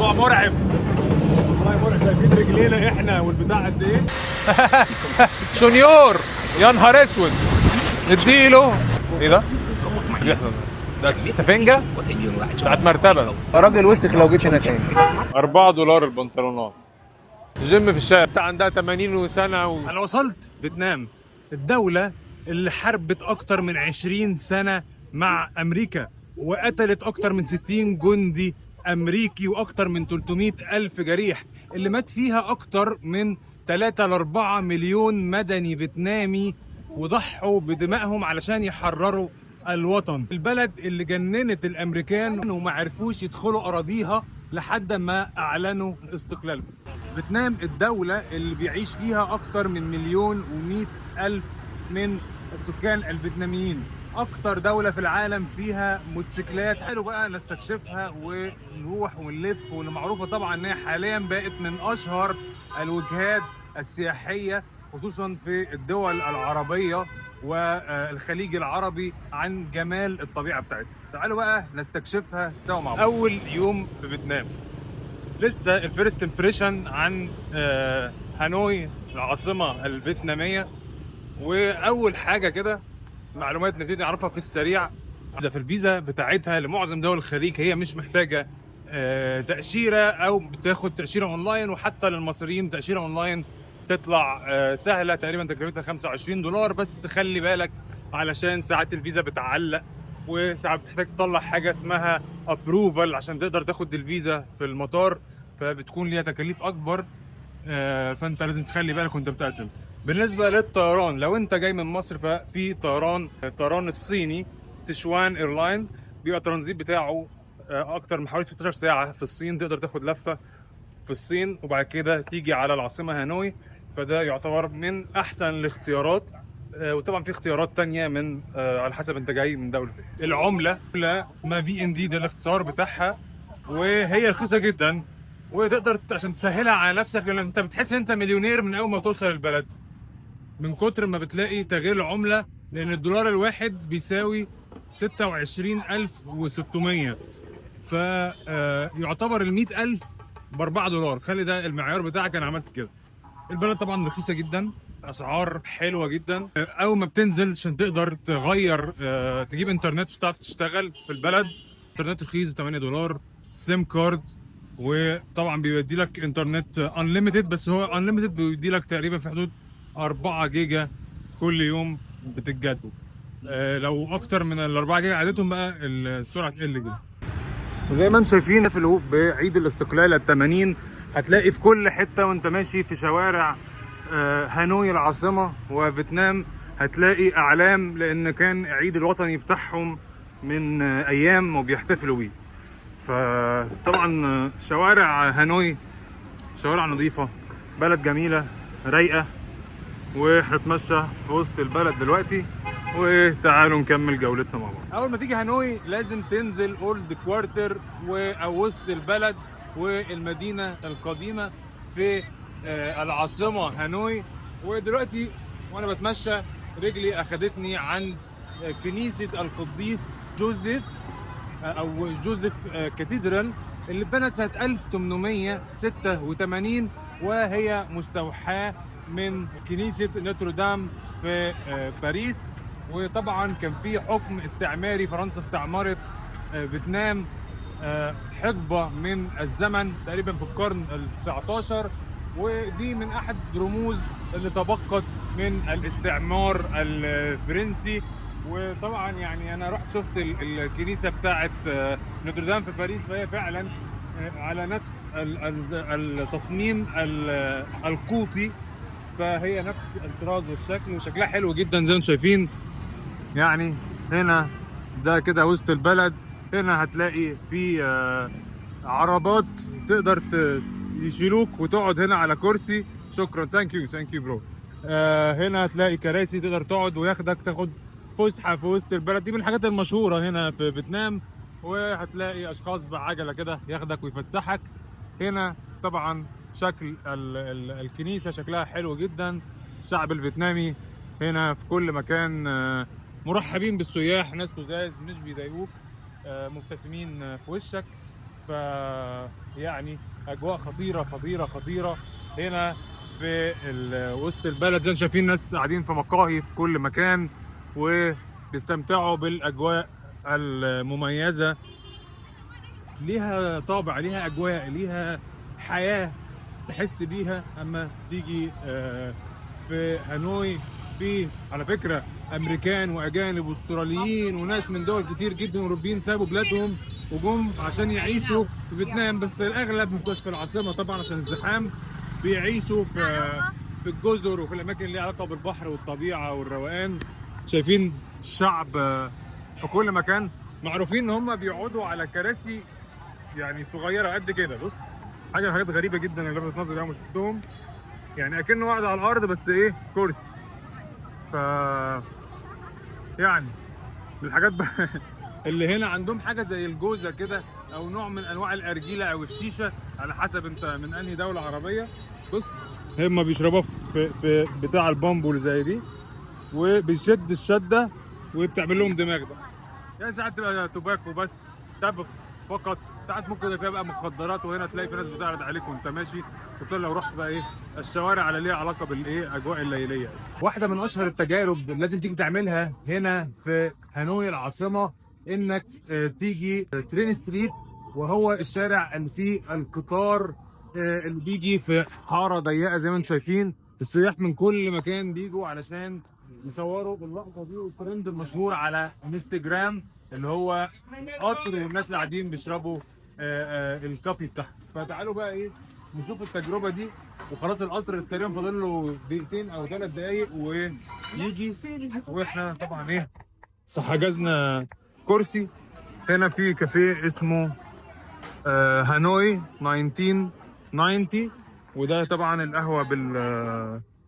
الموضوع مرعب والله، مرعب. شايفين رجلينا احنا والبتاع قد ايه؟ شونيور يا نهار اسود. اديله ايه ده؟ ده سفنجة بتاعت مرتبة. راجل وسخ لو جيت هنا تاني. $4 البنطلونات. جيم في الشارع بتاع عندها 80 سنة أنا وصلت فيتنام، الدولة اللي حاربت أكتر من 20 سنة مع أمريكا وقتلت أكتر من 60 جندي أمريكي وأكتر من 300 ألف جريح، اللي مات فيها أكتر من 3 ل 4 مليون مدني فيتنامي وضحوا بدمائهم علشان يحرروا الوطن. البلد اللي جننت الامريكان وما عرفوش يدخلوا اراضيها لحد ما اعلنوا استقلالهم. فيتنام الدولة اللي بيعيش فيها اكتر من 1,100,000 من السكان الفيتناميين، اكتر دولة في العالم فيها موتوسيكلات. حلو بقى نستكشفها ونروح ونلف، واللي معروفة طبعا ان هي حاليا بقت من اشهر الوجهات السياحية خصوصا في الدول العربية والخليج العربي عن جمال الطبيعة بتاعتها. تعالوا بقى نستكشفها سوا مع بعض. أول يوم في فيتنام، لسه الفيرست امبريشن عن هانوي العاصمة الفيتنامية. وأول حاجة كده معلومات نبتدي نعرفها في السريع. في الفيزا بتاعتها لمعظم دول الخليج هي مش محتاجة تأشيرة أو بتاخد تأشيرة أونلاين، وحتى للمصريين تأشيرة أونلاين تطلع سهله، تقريبا تكلفتها $25. بس خلي بالك علشان ساعات الفيزا بتعلق، وساعات بتحتاج تطلع حاجه اسمها ابروفال عشان تقدر تاخد الفيزا في المطار، فبتكون ليها تكاليف اكبر. فانت لازم تخلي بالك وانت بتقدم. بالنسبه للطيران، لو انت جاي من مصر ففي الطيران الصيني سيشوان ايرلاين، بيبقى الترانزيت بتاعه اكتر من حوالي 16 ساعه في الصين. تقدر تاخد لفه في الصين وبعد كده تيجي على العاصمه هانوي، فده يعتبر من احسن الاختيارات. وطبعا في اختيارات تانية من على حسب انت جاي من دولة ايه. العملة اسمها VND، ده الاختصار بتاعها، وهي رخيصة جدا وتقدر عشان تسهلها على نفسك، لان انت بتحس ان انت مليونير من اول ما توصل البلد من كتر ما بتلاقي تغيير العملة، لان الدولار الواحد بيساوي 26,600، فيعتبر ال100,000 ب$4. خلي ده المعيار بتاعك. انا عملت كده. البلد طبعا رخيصه جدا، اسعار حلوه جدا. اول ما بتنزل عشان تقدر تغير تجيب انترنت عشان تعرف تشتغل في البلد، انترنت رخيص ب$8، سيم كارد، وطبعا بيدي لك انترنت انليميتد، بس هو انليميتد بيدي لك تقريبا في حدود 4 جيجا كل يوم بتتجدد. لو اكتر من ال4 جيجا عددهم بقى السرعه تقل جدا. وزي ما انتم شايفين في بعيد الاستقلال ال80 هتلاقي في كل حته وانت ماشي في شوارع هانوي العاصمه وفيتنام هتلاقي اعلام، لان كان عيد الوطني بتاعهم من ايام وبيحتفلوا بيه. فطبعا شوارع هانوي شوارع نظيفه، بلد جميله رايقه، وهنتمشى في وسط البلد دلوقتي. وتعالوا نكمل جولتنا مع بعض. اول ما تيجي هانوي لازم تنزل اولد كوارتر او وسط البلد والمدينه القديمه في العاصمه هانوي. ودلوقتي وانا بتمشى رجلي اخدتني عن كنيسه القديس جوزيف او جوزيف كاتيدرال، اللي اتبنت سنه 1886، وهي مستوحاه من كنيسه نوتردام في باريس. وطبعا كان في حكم استعماري، فرنسا استعمرت فيتنام حقبه من الزمن تقريبا في القرن ال19، ودي من احد الرموز اللي تبقت من الاستعمار الفرنسي. وطبعا يعني انا رحت شفت الكنيسه بتاعه نوتردام في باريس، فهي فعلا على نفس التصميم القوطي، فهي نفس الطراز والشكل، وشكلها حلو جدا زي ما انتم شايفين. يعني هنا ده كده وسط البلد، هنا هتلاقي في عربات تقدر يشيلوك وتقعد هنا على كرسي. شكرا، ثانك يو برو. هنا هتلاقي كراسي تقدر تقعد وياخدك تاخد فسحه في وسط البلد. دي من الحاجات المشهوره هنا في فيتنام. وهتلاقي اشخاص بعجله كده ياخدك ويفسحك. هنا طبعا شكل الكنيسه شكلها حلو جدا. الشعب الفيتنامي هنا في كل مكان مرحبين بالسياح، ناس لزاز مش بيضايقوك، مبتسمين في وشك. ف يعني اجواء خطيره خطيره خطيره هنا في وسط البلد. زي ما شايفين ناس قاعدين في مقاهي في كل مكان وبيستمتعوا بالاجواء المميزه. ليها طابع، ليها اجواء، ليها حياه تحس بيها اما تيجي في هانوي. في على فكره امريكان واجانب واستراليين وناس من دول كتير جدا اوروبيين سابوا بلادهم وجم عشان يعيشوا في فيتنام، بس الاغلب مش في العاصمه طبعا عشان الزحام، بيعيشوا في الجزر وفي الاماكن اللي ليها علاقه بالبحر والطبيعه والروقان. شايفين الشعب في كل مكان، معروفين ان هم بيقعدوا على كراسي يعني صغيره قد كده. بص حاجات غريبه جدا اللي لفتت نظري اول ما شفتهم، يعني اكنه قاعد على الارض بس ايه كرسي. ف يعني الحاجات اللي هنا عندهم حاجه زي الجوزه كده او نوع من انواع الارجيله او الشيشه على حسب انت من انهي دوله عربيه. بص هم بيشربوها في بتاع البامبو اللي زي دي، وبيشد الشده وبتعمل لهم دماغ بقى. يعني ساعات تبقى توباكو بس تبغ فقط، ساعات ممكن يبقى فيها بقى مخدرات، وهنا تلاقي في ناس بتعرض عليك وانت ماشي، خصوصا لو رحت بقى ايه الشوارع اللي ليها علاقه بالايه اجواء الليليه. واحده من اشهر التجارب لازم تيجي تعملها هنا في هانوي العاصمه انك تيجي ترين ستريت، وهو الشارع اللي فيه القطار اللي بيجي في حاره ضيقه زي ما انتم شايفين. السياح من كل مكان بيجوا علشان يصوروا اللقطه دي، والترند المشهور على انستجرام اللي هو قطر والناس اللي قاعدين بيشربوا الكافي بتاعهم. فتعالوا بقى ايه نشوف التجربه دي. وخلاص القطر تقريبا فاضل له دقيقتين او 3 دقايق ويجي، واحنا طبعا ايه حجزنا كرسي هنا في كافيه اسمه هانوي 1990، وده طبعا القهوه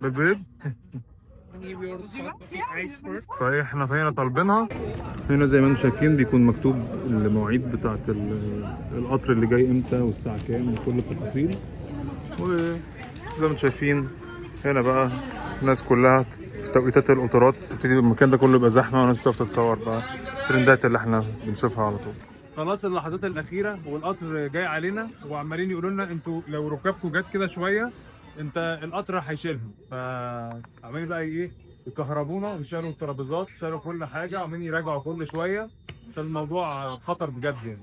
بالبيض. فاحنا هنا طالبينها. هنا زي ما انتم شايفين بيكون مكتوب المواعيد بتاعه القطر اللي جاي امتى والساعه كام وكل التفاصيل. وزي ما انتم شايفين هنا بقى الناس كلها في توقيتات القطارات تبتدي المكان ده كله يبقى زحمه، والناس بتقف تتصور بقى الترندات اللي احنا بنشوفها على طول. خلاص اللحظات الاخيره والقطر جاي علينا، وعمالين يقولوا لنا انتوا لو ركابكم جت كده شويه انت القطر هيشيلهم. فعمالين بقى ايه يكهربونا ويشيلوا الترابيزات، يشيلوا كل حاجه، عمالين يراجعوا كل شويه عشان الموضوع خطر بجد. يعني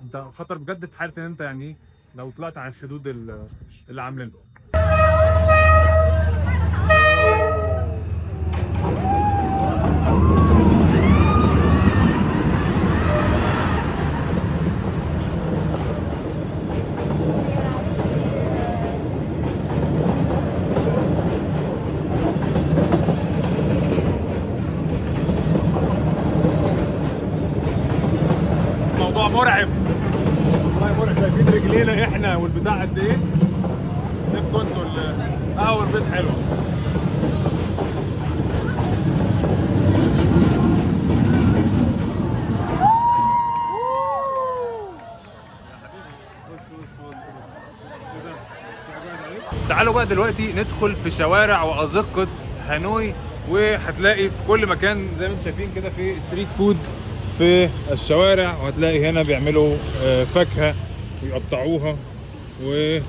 انت خطر بجد في حاله ان انت يعني لو طلعت عن الحدود اللي عاملينها. مرعب والله، مرعب. شايفين رجلينا احنا والبتاع قد ايه؟ سيبكم انتوا القهوه والبيض حلوه. تعالوا بقى دلوقتي ندخل في شوارع وازقه هانوي، وهتلاقي في كل مكان زي ما انتم شايفين كده في ستريت فود في الشوارع، وهتلاقي هنا بيعملوا فاكهه ويقطعوها، و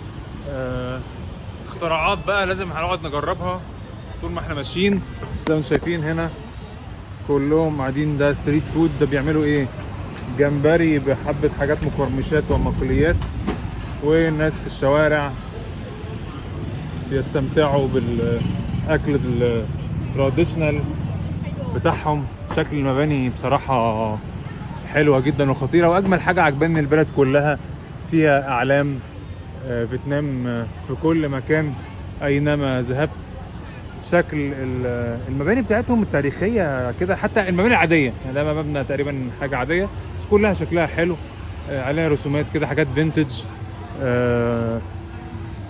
اختراعات بقى لازم هنقعد نجربها طول ما احنا ماشيين. زي ما انتم شايفين هنا كلهم قاعدين، ده ستريت فود. ده بيعملوا ايه؟ جمبري بحبه حاجات مقرمشات ومقليات، والناس في الشوارع بيستمتعوا بالاكل التراديشنال بتاعهم. شكل المباني بصراحه حلوه جدا وخطيره، واجمل حاجه عجباني البلد كلها فيها اعلام فيتنام في كل مكان اينما ذهبت. شكل المباني بتاعتهم التاريخيه كده، حتى المباني العاديه يعني ده مبنى تقريبا حاجه عاديه بس كلها شكلها حلو، عليها رسومات كده حاجات فينتج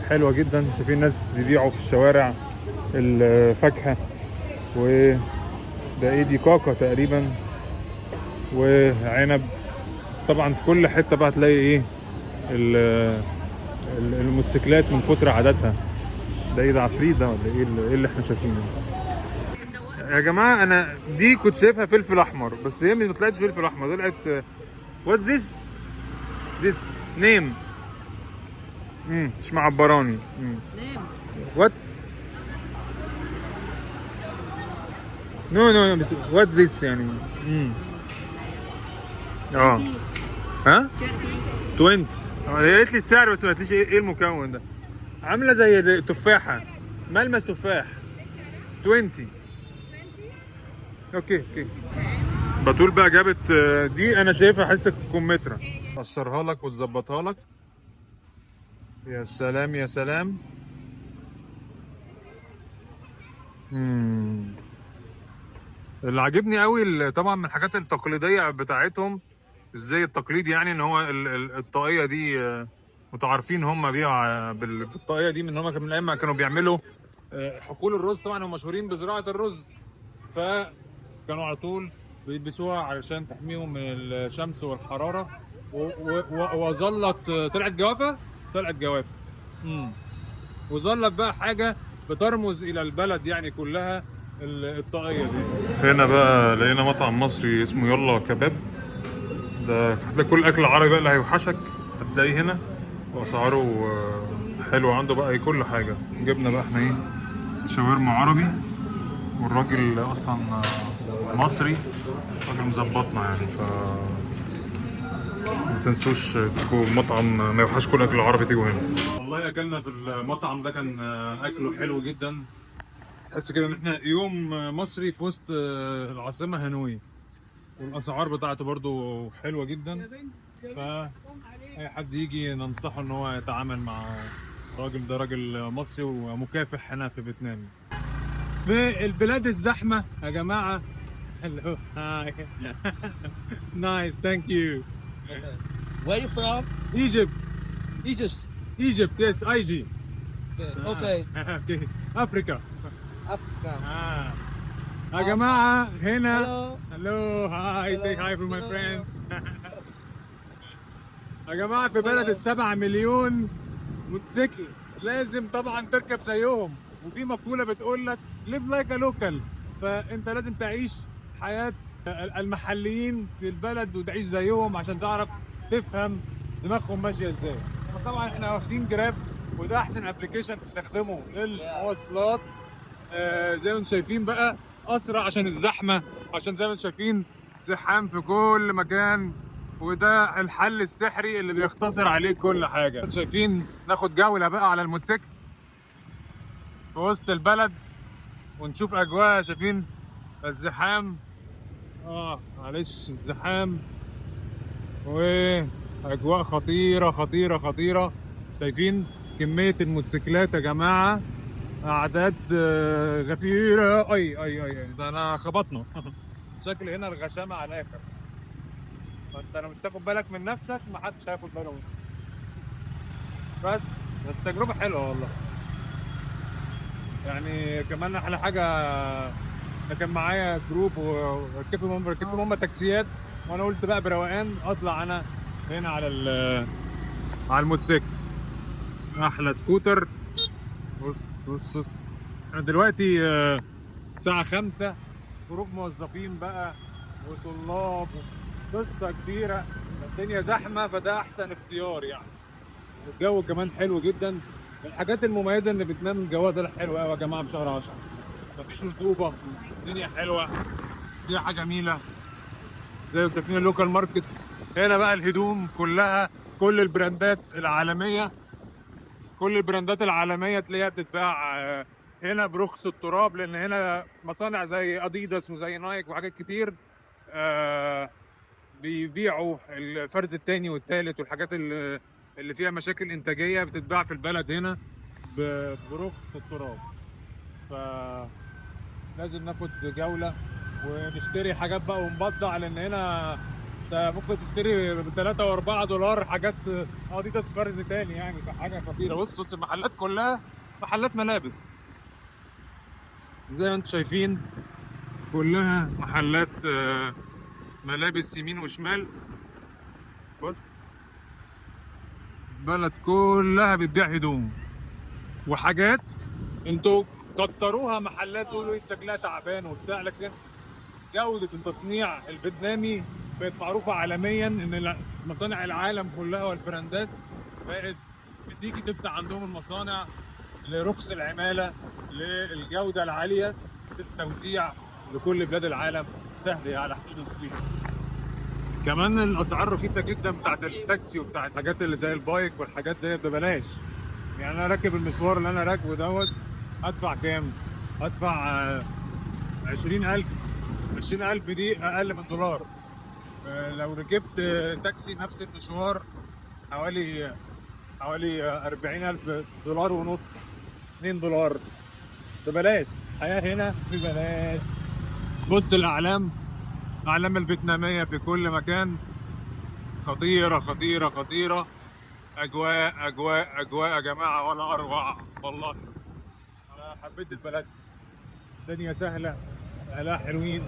حلوه جدا. شايفين ناس بيبيعوا في الشوارع الفاكهه، وده ايه دي كاكا تقريبا وعنب. طبعا في كل حته بقى تلاقي ايه الموتوسيكلات من كتر عددها. ده ايه ده عفريت ده ولا ايه اللي احنا شايفينه يا جماعه؟ انا دي كنت شايفها فلفل احمر، بس هي ما طلعتش فلفل احمر، طلعت وات ذس نيم. مش معبراني. نيم. وات؟ نو بس وات ذيس يعني. اه ها 20. هي قالت لي السعر بس ما قالتليش ايه المكون ده. عامله زي التفاحه، ملمس تفاح. 20. اوكي. بتقول بقى جابت دي انا شايفها حاسه كمثرى. قشرها لك وتظبطها لك. يا سلام يا سلام. اللي عاجبني قوي طبعا من الحاجات التقليديه بتاعتهم، ازاي التقليد يعني ان هو الطاقيه دي متعارفين هم بيها بالطاقيه دي من هم من الايام ما كانوا بيعملوا حقول الرز. طبعا هم مشهورين بزراعه الرز، فكانوا على طول بيلبسوها علشان تحميهم من الشمس والحراره. وظلت طلعت جوافه. وظلت بقى حاجه بترمز الى البلد يعني كلها الطاقيه دي. هنا بقى لقينا مطعم مصري اسمه يلا كباب. ده هتلاقي كل الاكل العربي بقى اللي هيوحشك هتلاقيه هنا، واسعاره حلوه. عنده بقى كل حاجه. جبنا بقى احنا ايه شاورما عربي، والراجل اصلا مصري، راجل مظبطنا يعني. ف ما تنسوش تجوا مطعم ما يوحش كل الاكل العربي تيجوا هنا. والله اكلنا في المطعم ده كان اكله حلو جدا. تحس كده ان احنا يوم مصري في وسط العاصمه هانوي، والاسعار بتاعته برضو حلوه جدا. فاي حد يجي ننصحه ان هو يتعامل مع الراجل ده، راجل مصري ومكافح هنا في فيتنام. في البلاد الزحمه يا جماعه. هلو هاي نايس ثانك يو. Where you from? Egypt. Egypt. Egypt yes IG. Okay. افريكا. Africa. يا جماعه هنا. Hello. هلو هاي say hi for my friend. يا جماعه في بلد ال7 مليون موتوسيكل لازم طبعا تركب زيهم. وفي مقوله بتقول لك live like a local، فانت لازم تعيش حياه المحليين في البلد وتعيش زيهم عشان تعرف تفهم دماغهم ماشيه ازاي. طبعا احنا واخدين جراب، وده احسن ابلكيشن تستخدمه للمواصلات. زي ما انتم شايفين بقى اسرع عشان الزحمه، عشان زي ما انتم شايفين زحام في كل مكان، وده الحل السحري اللي بيختصر عليك كل حاجه. انتم شايفين ناخد جوله بقى على الموتوسيكل في وسط البلد ونشوف اجواء. شايفين الزحام، معلش الزحام، واجواء خطيره خطيره خطيره. شايفين كميه الموتوسيكلات يا جماعه، اعداد غفيره. اي ده انا خبطنا. شكل هنا الغشامه على الاخر، فانت لو مش تاخد بالك من نفسك محدش هياخد باله منك. بس تجربه حلوه والله. يعني كمان احلى حاجه كان معايا جروب وركبتهم هم تاكسيات، وانا قلت بقى بروقان اطلع انا هنا على الموتوسيكل. احلى سكوتر. بص انا دلوقتي الساعه 5، جروب موظفين بقى وطلاب قصه كبيره، الدنيا زحمه، فده احسن اختيار يعني. الجو كمان حلو جدا. الحاجات المميزه ان فيتنام الجو ده حلو قوي يا جماعه في شهر 10. مفيش رطوبه، الدنيا حلوه، السياحه جميله. زي ما شايفين اللوكال ماركت هنا بقى، الهدوم كلها، كل البراندات العالميه تلاقيها بتتباع هنا برخص التراب، لان هنا مصانع زي اديداس وزي نايك وحاجات كتير بيبيعوا الفرز الثاني والثالث والحاجات اللي فيها مشاكل انتاجيه بتتباع في البلد هنا برخص التراب. فلازم ناخد جوله ونشتري حاجات بقى ونبضع، لان هنا انت ممكن تشتري ب3 و4 دولار حاجات اديداس فرز تاني يعني، فحاجه خطيره. بص المحلات كلها محلات ملابس زي ما انتم شايفين، كلها محلات ملابس يمين وشمال. بص البلد كلها بتبيع هدوم وحاجات انتوا كتروها محلات تقولوا شكلها تعبان وبتاع، لكن جودة التصنيع الفيتنامي بقت معروفه عالميا ان مصانع العالم كلها والبراندات بقت بتيجي تفتح عندهم المصانع لرخص العماله، للجوده العاليه، للتوزيع لكل بلاد العالم سهل على حدود الصين. كمان الاسعار رخيصه جدا بتاعت التاكسي وبتاعت الحاجات اللي زي البايك والحاجات دي ببلاش. يعني انا راكب المشوار اللي انا راكبه دوت ادفع كام؟ ادفع 20,000. 20,000 دي اقل من دولار. لو ركبت تاكسي نفس المشوار حوالي 40,000 دولار ونص، 2 دولار ببلاش. الحياة هنا ببلاش. بص الأعلام الفيتنامية في كل مكان، خطيرة خطيرة خطيرة. أجواء أجواء أجواء يا جماعة ولا أروع والله. أنا حبيت البلد، الدنيا سهلة، أهلها حلوين،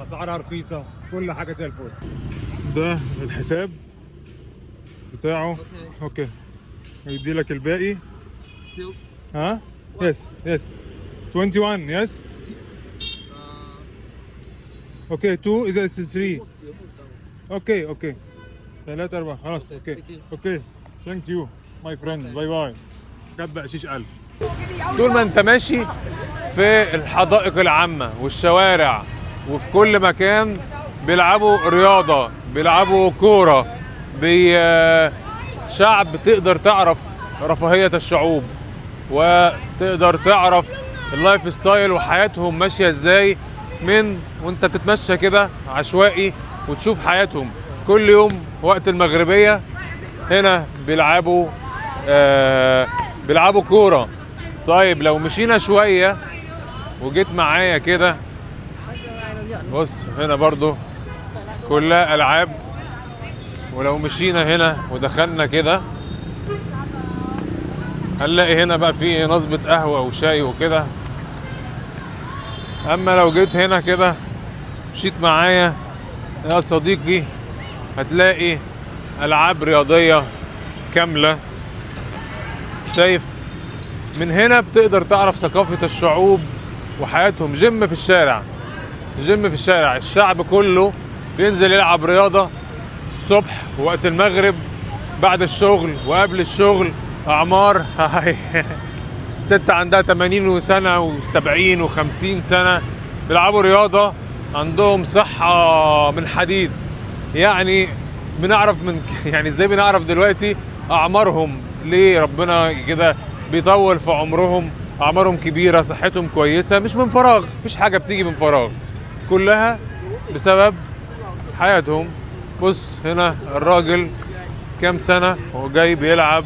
أسعارها رخيصة، كل حاجة زي الفل. ده الحساب بتاعه. أوكي هيدي لك الباقي. ها؟ يس 21 يس. اوكي 2 اذا 3. اوكي 3 4 خلاص. اوكي ثانك يو ماي فريند، باي باي. كب بقشيش 1000. طول ما انت ماشي في الحدائق العامة والشوارع وفي كل مكان بيلعبوا رياضة، بيلعبوا كورة، شعب تقدر تعرف رفاهية الشعوب وتقدر تعرف اللايف ستايل وحياتهم ماشية ازاي وانت بتتمشى كده عشوائي وتشوف حياتهم. كل يوم وقت المغربية هنا بيلعبوا كورة. طيب لو مشينا شوية وجيت معايا كده، بص هنا برضو كلها ألعاب. ولو مشينا هنا ودخلنا كده هنلاقي هنا بقى في نصبة قهوة وشاي وكده. اما لو جيت هنا كده مشيت معايا يا صديقي هتلاقي ألعاب رياضية كاملة. شايف من هنا بتقدر تعرف ثقافة الشعوب وحياتهم. جيم في الشارع، الشعب كله بينزل يلعب رياضة الصبح ووقت المغرب بعد الشغل وقبل الشغل. أعمار ست عندها 80 سنة و70 و50 سنة بيلعبوا رياضة، عندهم صحة من حديد. يعني بنعرف يعني ازاي بنعرف دلوقتي أعمارهم؟ ليه ربنا كده بيطول في عمرهم؟ أعمارهم كبيرة، صحتهم كويسة، مش من فراغ. مفيش حاجة بتيجي من فراغ، كلها بسبب حياتهم. بص هنا الراجل كام سنة هو جاي بيلعب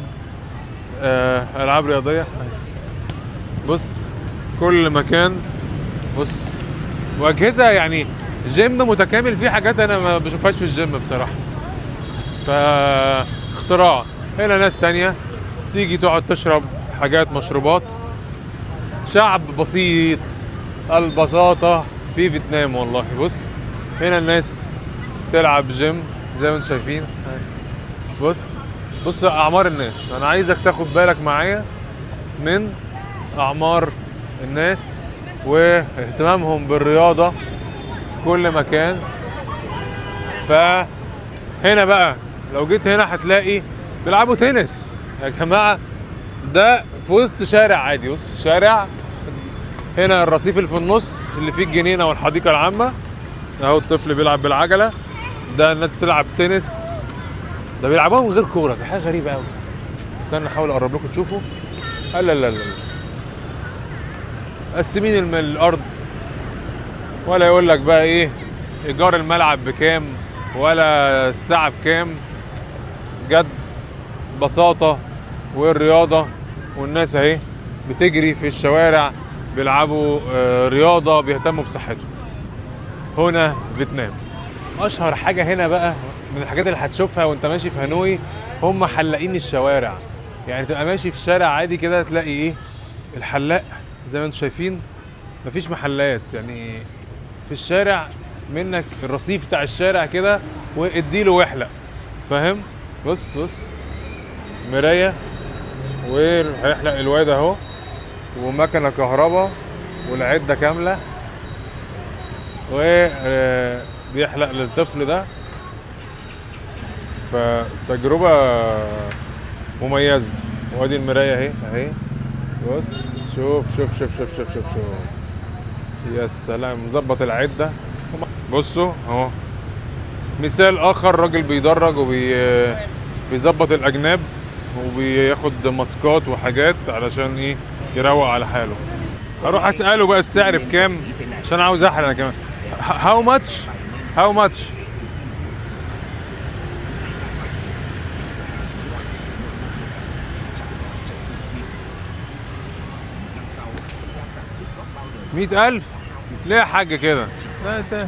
ألعاب رياضية. بص كل مكان، بص وأجهزة، يعني جيم متكامل فيه حاجات أنا ما بشوفهاش في الجيم بصراحة. فاختراع. هنا ناس تانية تيجي تقعد تشرب حاجات مشروبات. شعب بسيط، البساطة في فيتنام والله. بص هنا الناس تلعب جيم زي ما انتم شايفين. بص أعمار الناس. أنا عايزك تاخد بالك معايا من أعمار الناس واهتمامهم بالرياضة في كل مكان. فهنا بقى لو جيت هنا هتلاقي بيلعبوا تنس يا جماعة. ده في وسط شارع عادي، وسط شارع. هنا الرصيف اللي في النص اللي فيه الجنينة والحديقة العامة، اهو الطفل بيلعب بالعجلة. ده الناس بتلعب تنس، ده بيلعبوها من غير كورة. دي حاجة غريبة قوي. استنى احاول اقرب لكم تشوفوا. لا قسمين الارض، ولا يقول لك بقى ايه ايجار الملعب بكام ولا الساعة بكام. جد بساطة والرياضة، والناس اهي بتجري في الشوارع بيلعبوا رياضة، بيهتموا بصحتهم. هنا فيتنام. اشهر حاجة هنا بقى من الحاجات اللي هتشوفها وانت ماشي في هانوي هم حلاقين الشوارع. يعني تبقى ماشي في الشارع عادي كده تلاقي ايه الحلاق زي ما انتم شايفين. مفيش محلات، يعني في الشارع منك الرصيف بتاع الشارع كده واديله واحلق، فاهم؟ بص مراية وهيحلق الواد اهو، ومكنة كهرباء والعدة كاملة، وبيحلق للطفل ده فتجربة مميزة. وادي المراية اهي بص شوف شوف شوف شوف شوف شوف شوف يا سلام مظبط العدة. بصوا اهو مثال اخر، راجل بيدرج وبيظبط الاجناب وبياخد ماسكات وحاجات علشان ايه يروق على حاله. اروح اساله بقى السعر بكام عشان عاوز احرق انا كمان. هاو ماتش 100,000 ليه يا حاج كده؟ ده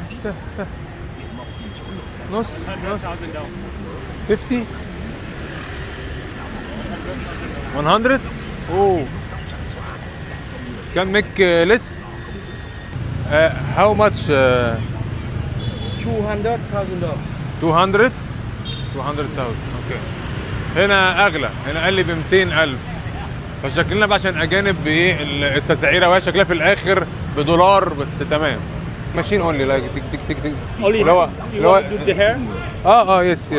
نص 50 100 اوه كان ميك لس هاو ماتش $200,000. 200,000 اوكي. هنا اغلى، هنا قال لي ب 200,000. فشكلنا بقى عشان اجانب بايه التسعيره، وهي شكلها في الاخر بدولار بس. تمام ماشيين اونلي لايك تك تك تك تك. Only لو you want to do the hair? يس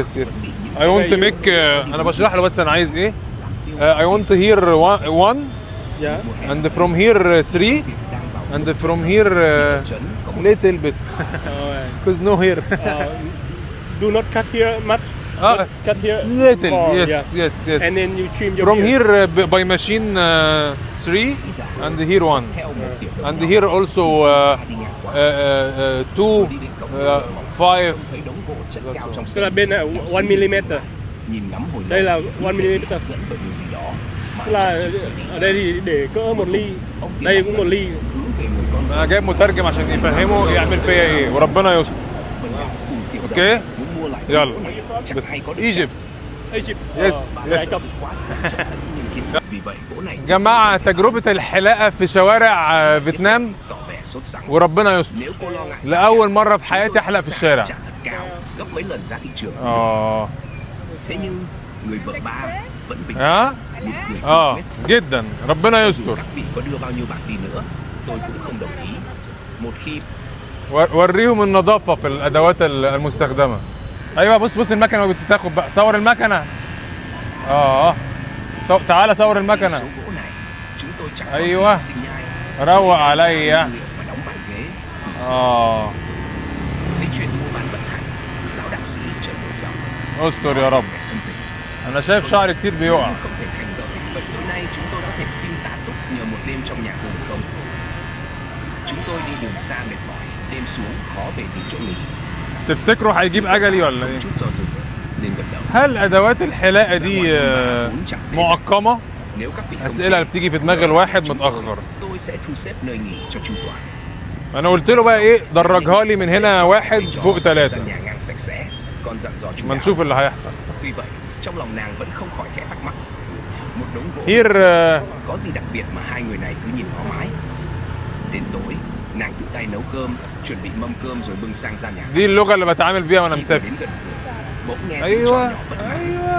اي ونت ميك. انا بشرح له بس انا عايز ايه. اي ونت هير 1 Yeah. and from here 3 and from here little bit because no hair. Do not cut here much. Cut here little more, yes. And then you trim your From beard. here by machine 3 and here 1 and here also 2 5. Tức là bên này 1 mm. Đây là 1 mm. Tức là ở đây thì để cỡ 1 ly. Đây cũng 1 ly. انا جايب مترجم عشان يفهمه يعمل فيا ايه وربنا يستر. اوكي يلا بس ايجيبت. Egypt. يس Ai يس. Cập. جماعة تجربة الحلاقة في شوارع فيتنام وربنا يستر. لأول مرة في حياتي أحلق في الشارع. جدا ربنا يستر. وريهم النظافة في الأدوات المستخدمة. أيوة بص المكنة بتاخد بقى. صور المكنة. تعالى صور المكنة. أيوة روق عليا. استر يا رب. أنا شايف شعري كتير بيقع. تفتكروا هيجيب أجلي ولا إيه؟ هل أدوات الحلاقة دي معقمة؟ أسئلة اللي بتيجي في دماغ الواحد متأخر. أنا قلت له بقى إيه درجها لي من هنا 1 فوق 3. ما نشوف اللي هيحصل. Here có gì đặc biệt mà hai người này cứ nhìn ngó mái. Đến tối, nàng tự tay nấu cơm, chuẩn bị mâm cơm rồi bưng sang gian nhà. دي اللغة اللي بتعامل بيها وأنا مسافر. Bỗng nghe أيوة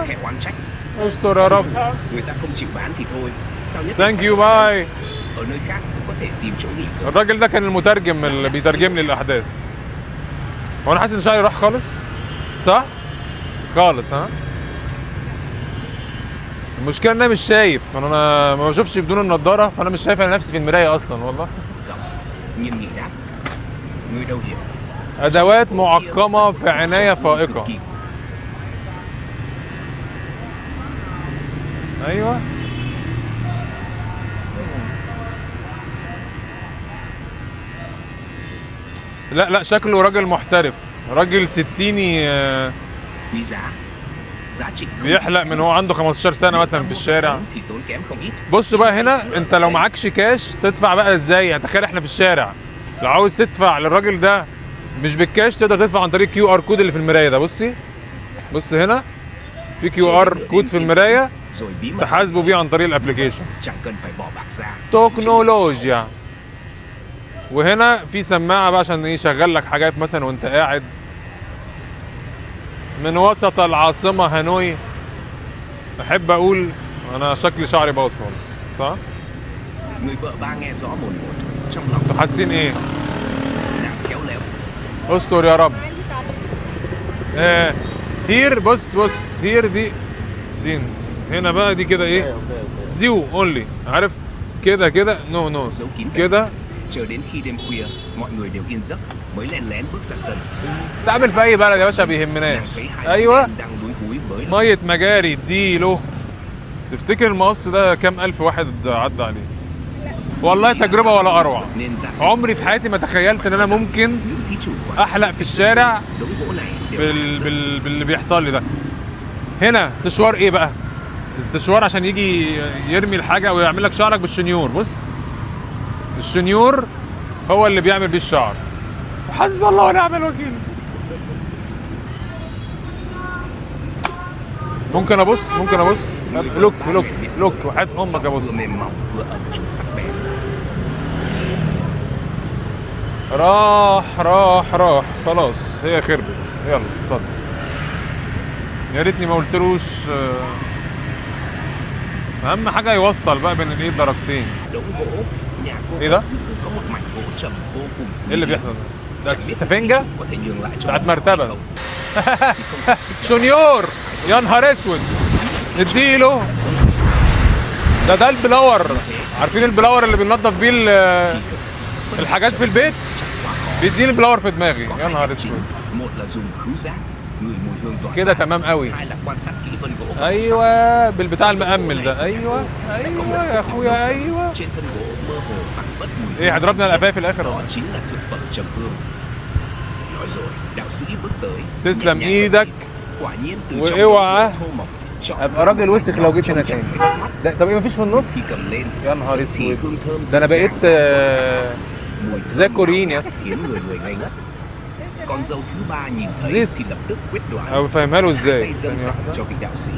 khẽ oán trách. استر يا رب. Người ta không chịu bán thì thôi. Sao nhất Thank you bye. ở nơi khác cũng có thể tìm chỗ nghỉ. الراجل ده كان المترجم اللي بيترجم لي الأحداث. هو أنا حاسس إن شعري راح خالص؟ صح؟ خالص ها؟ المشكلة إن أنا مش شايف. أنا ما بشوفش بدون النضارة، فأنا مش شايف أنا نفسي في المراية أصلا والله. Nhưng nghỉ đáp. Người đâu hiểu. أدوات معقمة في عناية فائقة. أيوة لا شكله راجل محترف، راجل ستيني Quý giá. Giá trị بيحلق من هو عنده 15 سنة مثلا في الشارع. thì tốn kém không ít. بص بقى هنا انت لو معكش كاش تدفع بقى ازاي؟ يعني تخيل احنا في الشارع لو عاوز تدفع للراجل ده مش بالكاش تقدر تدفع عن طريق QR كود اللي في المراية ده. بص هنا في QR كود في المراية Rồi bí mật تحاسبوا بيه عن طريق الابلكيشن. chẳng cần phải bỏ bạc ra. تكنولوجيا. وهنا في سماعة بقى عشان ايه يشغل لك حاجات مثلا وانت قاعد من وسط العاصمة هانوي. احب اقول انا شكلي شعري باظ خالص صح؟ Người vợ ba nghe rõ mồn một trong lòng. انتوا حاسين ايه؟ Nàng khéo léo. استر يا رب. هير بص هير دي هنا بقى دي كده ايه زيو اونلي عارف كده نو Giấu kín كده chờ đến khi đêm khuya mọi người đều yên giấc mới len lén bước ra sân. تعمل في اي بلد يا باشا بيهمناش Nàng thấy hai ايوه anh đang lúi húi mới là ميه مجاري اديله. تفتكر المقص ده كام الف واحد عدى عليه؟ والله تجربه ولا اروع. nên ra sân. عمري في حياتي ما تخيلت ان انا ممكن Những thí chủ của احلق في الشارع đống gỗ này đều باللي بيحصل لي ده. هنا استشوار ايه بقى؟ استشوار عشان يجي يرمي الحاجه ويعمل لك شعرك بالشنيور. بص الشنيور هو اللي بيعمل بيه الشعر. حسبي الله ونعم الوكيل. ممكن ابص لوك وحياة امك ابص. vừa mềm mỏng vừa ẩn chứa sắc bén. راح خلاص هي خربت. يلا اتفضل. يا ريتني ما قلتلوش. اهم حاجه يوصل بقى بين الايه درجتين. Đống gỗ nhà cô ايه ده؟ có một mảnh gỗ trầm vô cùng. ايه اللي بيحصل ده؟ ده سفنجه có thể nhường lại cho بتاعت مرتبه. شنيور يا نهار اسود اديله. ده البلاور. عارفين البلاور اللي بننضف بيه الحاجات في البيت؟ بيديني البلاور في دماغي يا نهار اسود. một là dùng khứu giác người mùi hương tỏa كده تمام قوي. hai là quan sát kỹ vân gỗ ايوه بالبتاع المأمل ده. ايوه يا اخويا ايوه. trên thân gỗ mơ hồ phảng phất mùi ايه هيضربنا القفايه في الاخر đó ولا؟ chính là thực phẩm trầm hương. Nói rồi đạo sĩ bước tới تسلم nhẹ nhàng ايدك. quả nhiên từ trong واوعى đống gỗ thô mộc chọn ابقى راجل وسخ لو جيت هنا تاني. ده طب ايه مفيش في النص؟ khi cầm lên يا نهار thì اسود. hương thơm ده انا dịu بقيت dàng, mùi thơm زي الكوريين يا اسطى. khiến người ngây ngất. Con dâu thứ ba nhìn thấy This. thì lập tức quyết đoán او فاهمها له tay ازاي؟ dâng ثانيه tặng واحده. cho vị đạo sĩ.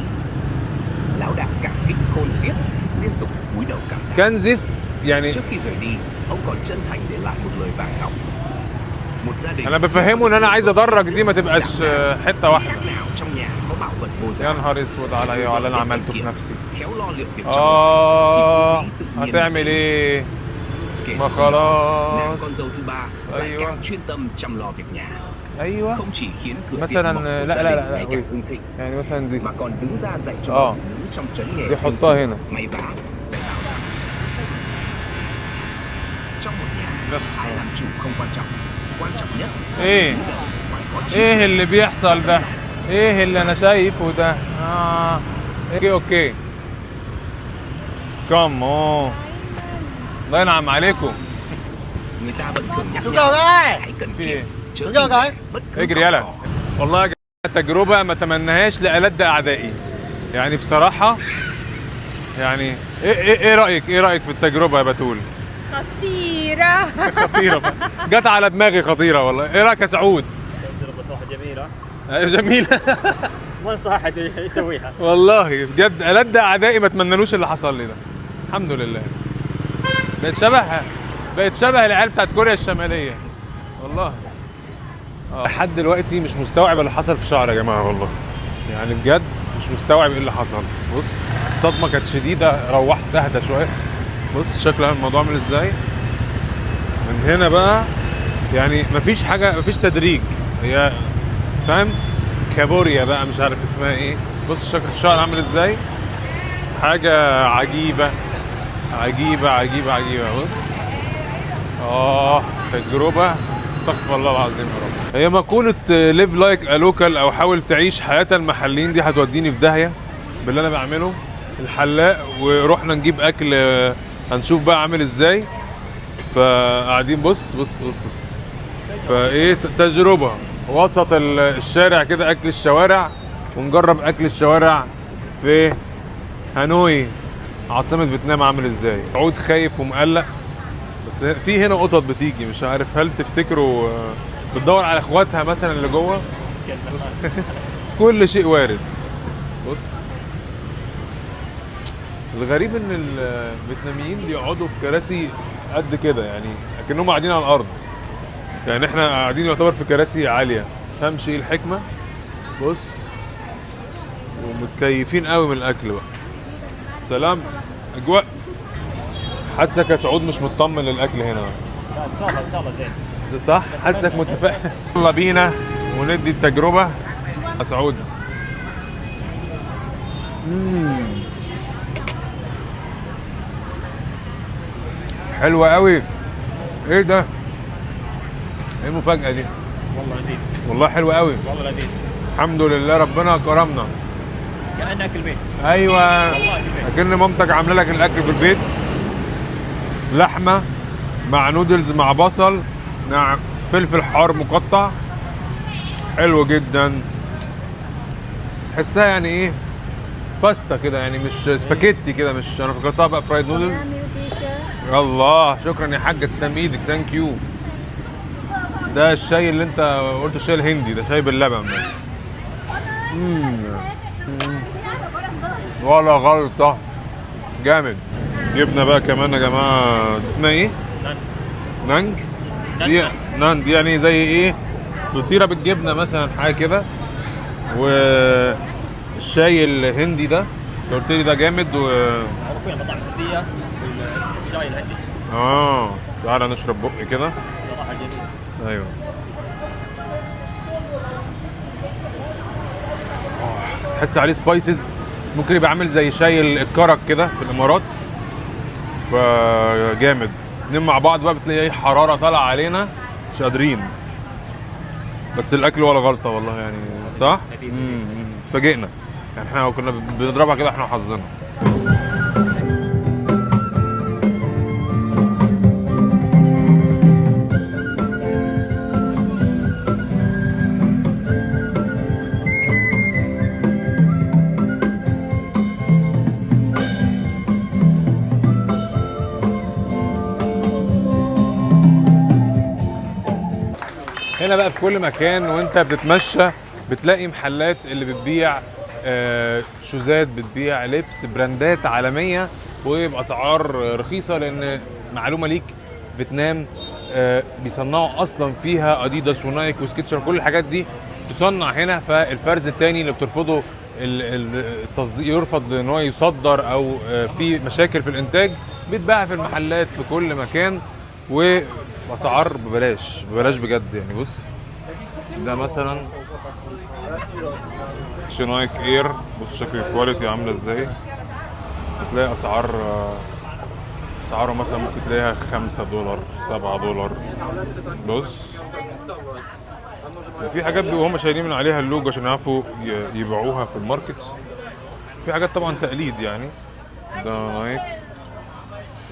Lão đạo cảm kích khôn xiết liên tục cúi đầu cảm tạ. كنزس يعني Trước khi rời đi, ông còn chân thành để lại một lời vàng ngọc. Một gia đình انا بفهمه ان انا عايز ادرج دي ما تبقاش حته واحده. nào trong nhà có bảo vật vô يا giá. نهار اسود عليا وعلى اللي انا عملته في نفسي. Khéo lo liệu việc trong nhà, thì phú quý tự nhiên هتعمل ايه؟ kể ما từ đó, nàng خلاص. con dâu thứ ba lại أيوة. càng chuyên tâm chăm lo việc nhà. ايوه Không chỉ khiến cửa مثلاً- tiệm mộc của لا- gia لا- đình لا- ngày لا، càng hưng thịnh, يعني مثلا زي mà còn đứng ra dạy cho آه. mọi thứ trong trấn nghề دي حطها هنا. may vá để tạo ra. Trong một nhà, بس ai làm chủ không quan trọng nhất ايه đứng đầu phải có trí ايه اللي بيحصل ده؟ ايه اللي انا شايفه ده؟ اوكي كمان الله ينعم عليكم. người ta vẫn thường nhắc Đúng nhau rồi đấy. hãy cần في kiệm ايه؟ chớ Đúng rồi tin đấy. rẻ bất cứ اجري con يلا. cò. والله يا جماعه تجربه ما اتمناهاش لألد اعدائي. يعني بصراحه يعني ايه رايك في التجربه يا بتول؟ خطيرة. خطيره. جت على دماغي خطيره والله. ايه رايك يا سعود؟ تجربة صراحة جميلة جميله. ما انصح أحد يسويها. والله بجد ألد اعدائي ما اتمنالوش اللي حصل لي ده. الحمد لله. بقت شبه العيال بتاعت كوريا الشماليه والله. لحد دلوقتي مش مستوعب اللي حصل في شعري يا جماعه والله. يعني بجد مش مستوعب ايه اللي حصل. بص الصدمه كانت شديده. روحت اهدى شويه. بص شكل الموضوع عامل ازاي. من هنا بقى يعني مفيش حاجه، مفيش تدريج. هي فاهم كابوريا بقى مش عارف اسمها ايه. بص شكل الشعر عامل ازاي. حاجه عجيبه. بص تجربه استغفر الله العظيم يا رب. هي مقوله ليف لايك ا لوكال او حاول تعيش حياه المحليين دي هتوديني في داهيه باللي انا بعمله. الحلاق ورحنا نجيب اكل هنشوف بقى عامل ازاي. فقاعدين بص فايه تجربه وسط الشارع كده اكل الشوارع. ونجرب اكل الشوارع في هانوي عاصمة فيتنام عامل ازاي. عود خايف ومقلق. بس في هنا قطط بتيجي مش عارف هل تفتكروا بتدور على اخواتها مثلا اللي جوه. كل شيء وارد. بص الغريب ان الفيتناميين بيقعدوا في كراسي قد كده يعني اكنهم قاعدين على الارض. يعني احنا قاعدين يعتبر في كراسي عاليه. مفهمش ايه الحكمه. بص ومتكيفين قوي من الاكل بقى. سلام اجواء. حاسك يا سعود مش مطمن للاكل هنا. لا إن شاء الله زين. صح حاسك متفائل. يلا بينا وندي التجربه. يا سعود حلوة قوي. ايه ده؟ ايه المفاجأة دي؟ والله لذيذ، والله حلوة قوي. والله لذيذ، الحمد لله ربنا كرمنا. كأنك البيت. ايوه والله البيت. اكن مامتك عامله لك الاكل في البيت. لحمه مع نودلز مع بصل مع فلفل حار مقطع، حلو جدا. تحسها يعني ايه، باستا كده يعني، مش سباكيتي كده، مش انا فكرتها بقى فرايد نودلز. الله شكرا يا حاجه، تسلم ايدك، ثانك يو. ده الشاي اللي انت قلت الشاي الهندي ده، شاي باللبن ده. ولا غلطه، جامد. جبنا بقى كمان يا جماعه، دي اسمها ايه؟ نانج. دي نان دي يعني زي ايه، فطيره بالجبنه مثلا، حاجه كده. والشاي الهندي ده انت قلت لي ده جامد. معروفين المطاعم الهندية بالشاي الهندي. تعالى نشرب بق كده. صراحة جميل. ايوه. بس تحس عليه سبايسز، ممكن يبقى عامل زي شاي الكرك كده في الامارات، فجامد. اتنين مع بعض بقى بتلاقي ايه، حراره طالعه علينا مش قادرين. بس الاكل ولا غلطه والله يعني، صح؟ اتفاجئنا يعني، احنا كنا بنضربها كده احنا وحظنا. هنا بقى في كل مكان وانت بتتمشى بتلاقي محلات اللي بتبيع شوزات، بتبيع لبس، براندات عالميه وباسعار رخيصه. لان معلومه ليك، فيتنام بيصنعوا اصلا فيها اديداس ونايك وسكيتشر، كل الحاجات دي تصنع هنا. فالفرز الثاني اللي بترفضه التصدير، يرفض ان هو يصدر او في مشاكل في الانتاج، بيتباع في المحلات في كل مكان واسعار ببلاش ببلاش بجد يعني. بص ده مثلا نايك اير، بص شكل الكواليتي عامله ازاي. بتلاقي اسعاره مثلا ممكن تلاقيها $5 $7. بص في حاجات بيبقوا هم شايلين من عليها اللوجو عشان يعرفوا يبيعوها في الماركت. في حاجات طبعا تقليد يعني. ده نايك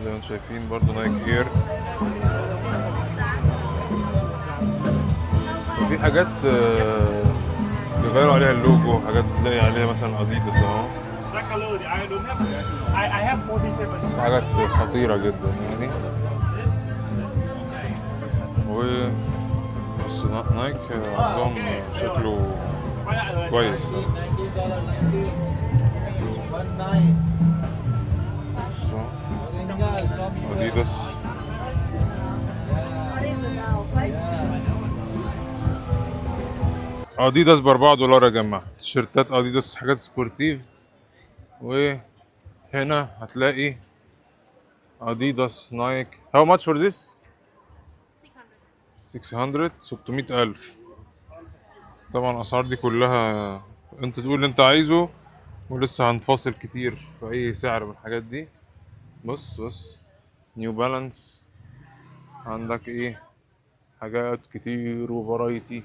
زي ما انتم شايفين، برضه نايك اير. في حاجات بيغيروا عليها اللوجو، حاجات تلاقي عليها مثلا اديداس اهو. حاجات خطيرة جدا يعني. و بص نايك عندهم شكله كويس. اديداس اديداس ب$4 يا جماعه. تيشيرتات اديداس، حاجات سبورتيف. وهنا هتلاقي اديداس نايك. How much for this؟ 600 600,000. طبعا الاسعار دي كلها انت تقول اللي انت عايزه، ولسه هنفاصل كتير في اي سعر من الحاجات دي. بص نيو بالانس، عندك ايه، حاجات كتير وفرايتي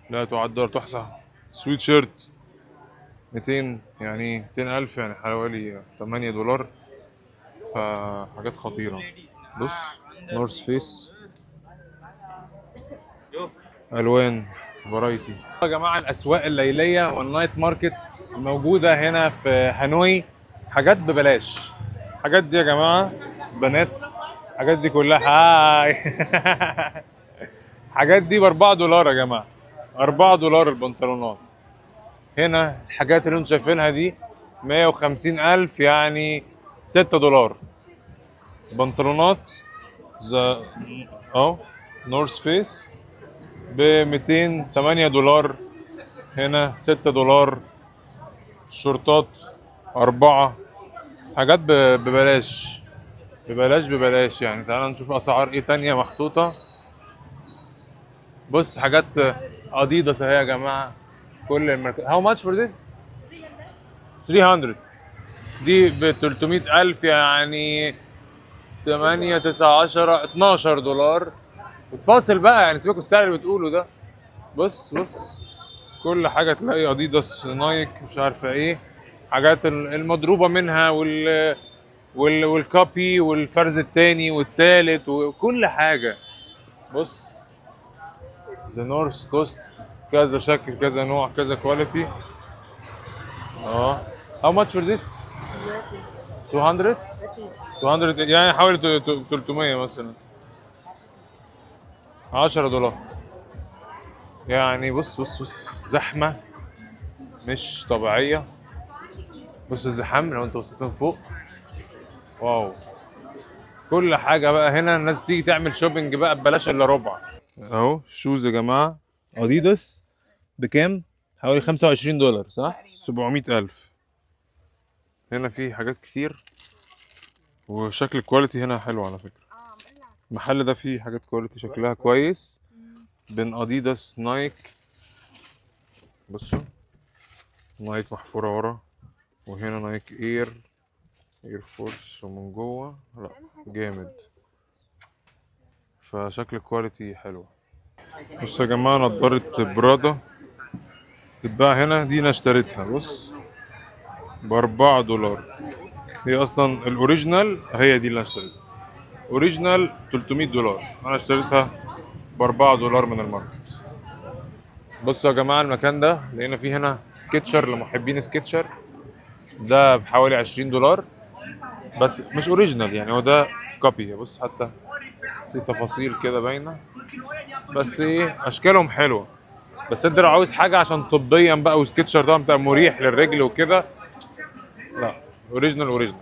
لا تعد ولا تحصى. سويت شيرت 200 يعني 200,000 يعني حوالي $8. فحاجات خطيرة. بص نورث فيس، الوان فرايتي. يا جماعه الاسواق الليليه والنايت ماركت موجوده هنا في هانوي، حاجات ببلاش. الحاجات دي يا جماعه بنات، الحاجات دي كلها هاي الحاجات دي ب$4 يا جماعه، $4 البنطلونات. هنا الحاجات اللي انتم شايفينها دي 150,000 يعني $6. بنطلونات اهو نورث فيس $208، هنا $6. الشورتات 4. حاجات ببلاش ببلاش يعني. تعالوا نشوف اسعار ايه تانية محطوطة. بص حاجات اديداس اهي يا جماعة، كل الماركات. How much for this؟ 300 دي ب 300,000 يعني 8 9 10 12 دولار. وتفاصل بقى يعني سيبك من السعر اللي بتقوله ده. بص كل حاجة تلاقي اديداس، نايك، مش عارفة ايه، حاجات المضروبة منها والكابي والفرز التاني والتالت وكل حاجة. بص ذا نورث كوست، كذا شكل كذا نوع كذا كواليتي. how much for this 200 يعني حوالي 300 مثلا، 10 دولار يعني. بص زحمة مش طبيعية. بص الزحام لو انت بصيت من فوق، واو. كل حاجة بقى هنا الناس بتيجي تعمل شوبينج بقى ببلاش الا ربع. اهو شوز يا جماعة، اديداس بكام؟ حوالي 25 دولار صح؟ 700,000. هنا في حاجات كتير وشكل الكواليتي هنا حلو على فكرة. المحل ده فيه حاجات كواليتي شكلها كويس بين اديداس نايك. بصوا نايك محفورة ورا، وهنا نايك اير فورس، ومن جوه لا جامد. فشكل الكواليتي حلو. بصوا يا جماعة نضارة برادا تتباع هنا، دي انا اشتريتها بص ب4 دولار. هي اصلا الاوريجينال هي دي اللي انا اشتريتها، اوريجينال 300 دولار، انا اشتريتها ب4 دولار من الماركت. بصوا يا جماعة المكان ده لقينا فيه هنا سكتشر لمحبين سكتشر، ده بحوالي 20 دولار بس مش اوريجينال يعني، هو ده كوبي. بص حتى في تفاصيل كده باينه، بس ايه اشكالهم حلوه. بس انت لو عاوز حاجه عشان طبيا بقى وسكتشر ده بتاع مريح للرجل وكده، لا اوريجينال.